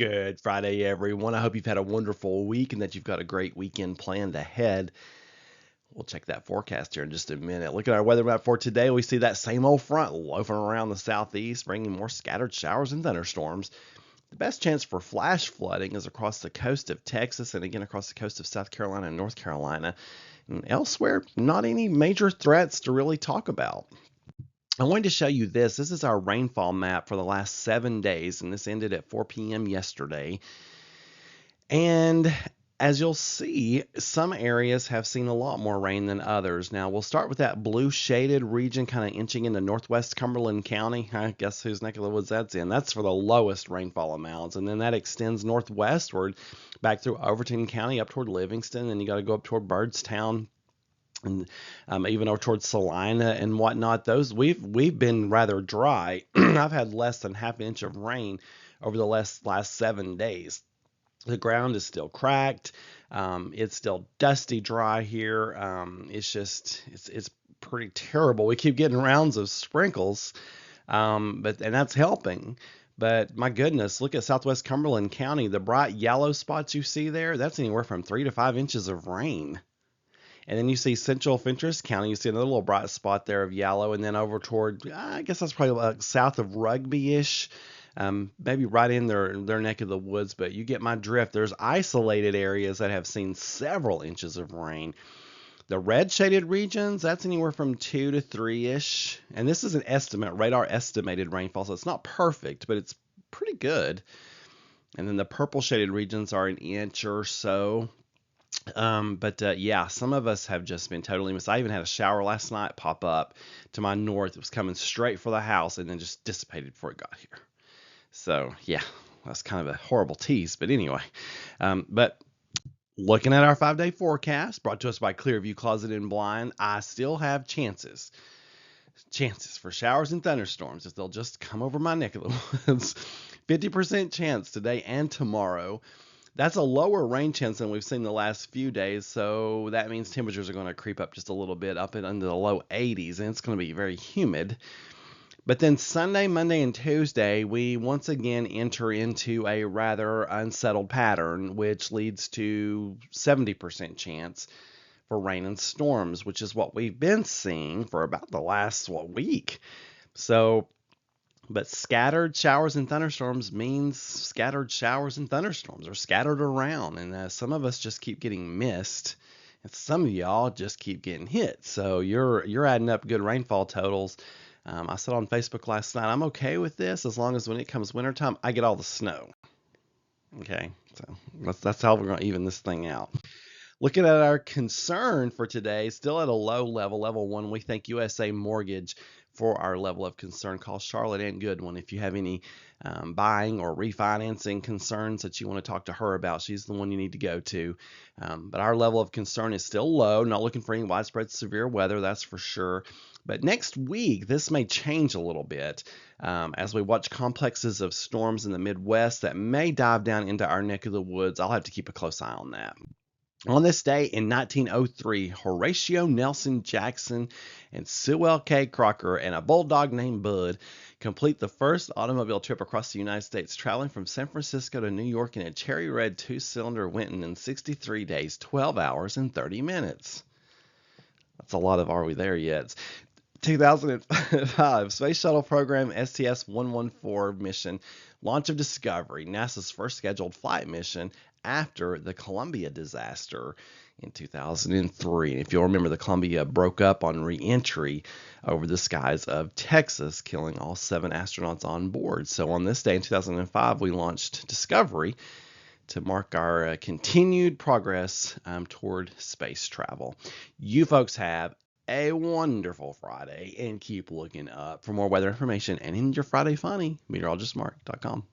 Good Friday, everyone. I hope you've had a wonderful week and that you've got a great weekend planned ahead. We'll check that forecast here in just a minute. Look at our weather map for today. We see that same old front loafing around the southeast, bringing more scattered showers and thunderstorms. The best chance for flash flooding is across the coast of Texas and again across the coast of South Carolina and North Carolina. And elsewhere, not any major threats to really talk about. I wanted to show you this. This is our rainfall map for the last 7 days, and this ended at 4 p.m. yesterday. And as you'll see, some areas have seen a lot more rain than others. Now, we'll start with that blue shaded region kind of inching into northwest Cumberland County. I guess whose neck of the woods that's in. That's for the lowest rainfall amounts. And then that extends northwestward back through Overton County up toward Livingston. And you got to go up toward Byrdstown and even over towards Salina and whatnot. Those we've been rather dry. I've had less than half an inch of rain over the last 7 days. The ground is still cracked. It's still dusty dry here. It's pretty terrible. We keep getting rounds of sprinkles, and that's helping. But my goodness, look at southwest Cumberland County. The bright yellow spots you see there, that's anywhere from 3 to 5 inches of rain. And then you see central Fentress County, you see another little bright spot there of yellow, and then over toward, I guess that's probably like south of Rugby-ish, maybe right in their neck of the woods, but you get my drift. There's isolated areas that have seen several inches of rain. The red shaded regions, that's anywhere from 2 to 3-ish, and this is an estimate, radar estimated rainfall, so it's not perfect, but it's pretty good. And then the purple shaded regions are an inch or so. Yeah, some of us have just been totally missed. I even had a shower last night pop up to my north. It was coming straight for the house and then just dissipated before it got here. So yeah, that's kind of a horrible tease. But anyway, but looking at our 5-day forecast brought to us by Clearview Closet and Blind, I still have chances for showers and thunderstorms if they'll just come over my neck of the woods. 50% chance today and tomorrow. That's a lower rain chance than we've seen the last few days, so that means temperatures are going to creep up just a little bit up into the low 80s, and it's going to be very humid. But then Sunday, Monday, and Tuesday, we once again enter into a rather unsettled pattern, which leads to 70% chance for rain and storms, which is what we've been seeing for about the last week. But scattered showers and thunderstorms means scattered showers and thunderstorms are scattered around. And some of us just keep getting missed. And some of y'all just keep getting hit. So you're adding up good rainfall totals. I said on Facebook last night, I'm okay with this as long as when it comes wintertime, I get all the snow. Okay, so that's how we're going to even this thing out. Looking at our concern for today, still at a low level, level 1, we thank USA Mortgage for our level of concern. Call Charlotte and Goodwin if you have any buying or refinancing concerns that you want to talk to her about. She's the one you need to go to. But our level of concern is still low. Not looking for any widespread severe weather, that's for sure. But next week, this may change a little bit as we watch complexes of storms in the Midwest that may dive down into our neck of the woods. I'll have to keep a close eye on that. On this day in 1903, Horatio Nelson Jackson and Sewell K. Crocker and a bulldog named Bud complete the first automobile trip across the United States, traveling from San Francisco to New York in a cherry red 2-cylinder Winton in 63 days, 12 hours, and 30 minutes. That's a lot of "are we there yet?" 2005 Space Shuttle Program STS-114 mission, launch of Discovery, NASA's first scheduled flight mission after the Columbia disaster in 2003. And if you'll remember, the Columbia broke up on re-entry over the skies of Texas, killing all 7 astronauts on board. So on this day in 2005, we launched Discovery to mark our continued progress toward space travel. You folks have a wonderful Friday and keep looking up. For more weather information and in your Friday funny, meteorologistmark.com.